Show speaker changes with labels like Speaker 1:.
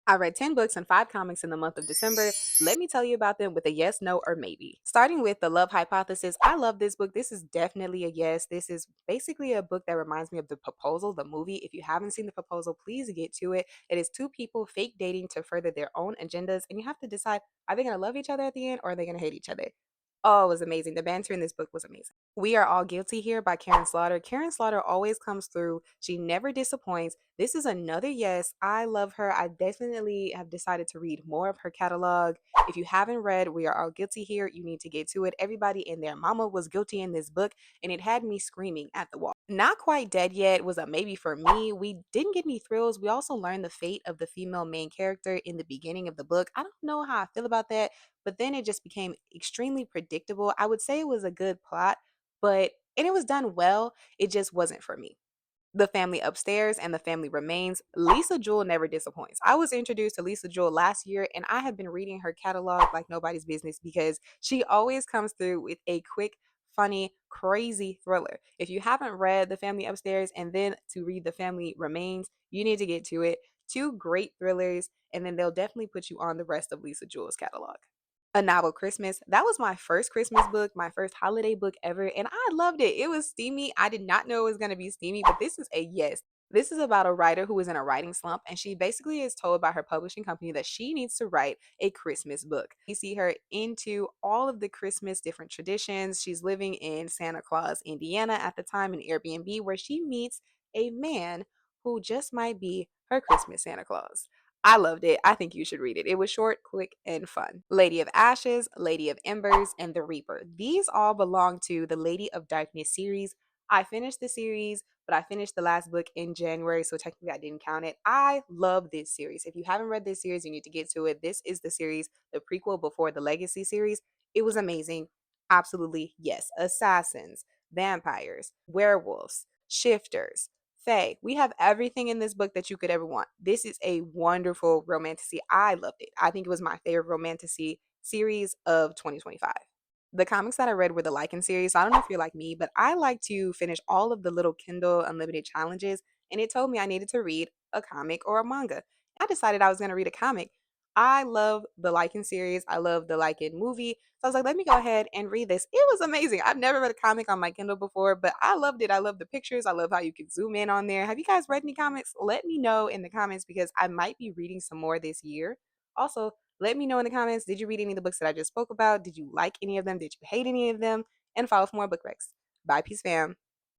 Speaker 1: I read 10 books and 5 comics in the month of December. Let me tell you about them with a yes, no, or maybe. Starting with The Love Hypothesis, I love this book. This is definitely a yes. This is basically a book that reminds me of The Proposal, the movie. If you haven't seen The Proposal, please get to it. It is two people fake dating to further their own agendas, and you have to decide, are they going to love each other at the end or are they going to hate each other? Oh, it was amazing. The banter in this book was amazing. We Are All Guilty Here by Karen Slaughter. Karen Slaughter always comes through. She never disappoints. This is another yes. I love her. I definitely have decided to read more of her catalog. If you haven't read We Are All Guilty Here, you need to get to it. Everybody and their mama was guilty in this book, and it had me screaming at the wall. Not Quite Dead Yet was a maybe for me. We didn't get any thrills. We also learned the fate of the female main character in the beginning of the book. I don't know how I feel about that, but then it just became extremely predictable. I would say it was a good plot, but and it was done well. It just wasn't for me. The Family Upstairs and The Family Remains. Lisa Jewell never disappoints. I was introduced to Lisa Jewell last year, and I have been reading her catalog like nobody's business because she always comes through with a quick, funny, crazy thriller. If you haven't read The Family Upstairs and then to read The Family Remains, you need to get to it. Two great thrillers, and then they'll definitely put you on the rest of Lisa Jewell's catalog. A Novel Christmas. That was my first Christmas book, my first holiday book ever, and I loved it. It was steamy. I did not know it was going to be steamy, but this is a yes. This is about a writer who is in a writing slump, and she basically is told by her publishing company that she needs to write a Christmas book. We see her into all of the Christmas different traditions. She's living in Santa Claus, Indiana at the time, in Airbnb, where she meets a man who just might be her Christmas Santa Claus. I loved it. I think you should read it. It was short, quick, and fun. Lady of Ashes, Lady of Embers, and The Reaper. These all belong to the Lady of Darkness series. I finished the series, but I finished the last book in January, so technically I didn't count it. I love this series. If you haven't read this series, you need to get to it. This is the series, the prequel before the Legacy series. It was amazing. Absolutely, yes. Assassins, vampires, werewolves, shifters, Faye, we have everything in this book that you could ever want. This is a wonderful romantasy. I loved it. I think it was my favorite romantasy series of 2025. The comics that I read were the Lycan series. So I don't know if you're like me, but I like to finish all of the little Kindle Unlimited challenges, and it told me I needed to read a comic or a manga. I decided I was going to read a comic. I love the Lycan series. I love the Lycan movie. So I was like, let me go ahead and read this. It was amazing. I've never read a comic on my Kindle before, but I loved it. I love the pictures. I love how you can zoom in on there. Have you guys read any comics? Let me know in the comments because I might be reading some more this year. Also, let me know in the comments, did you read any of the books that I just spoke about? Did you like any of them? Did you hate any of them? And follow for more book recs. Bye, peace, fam.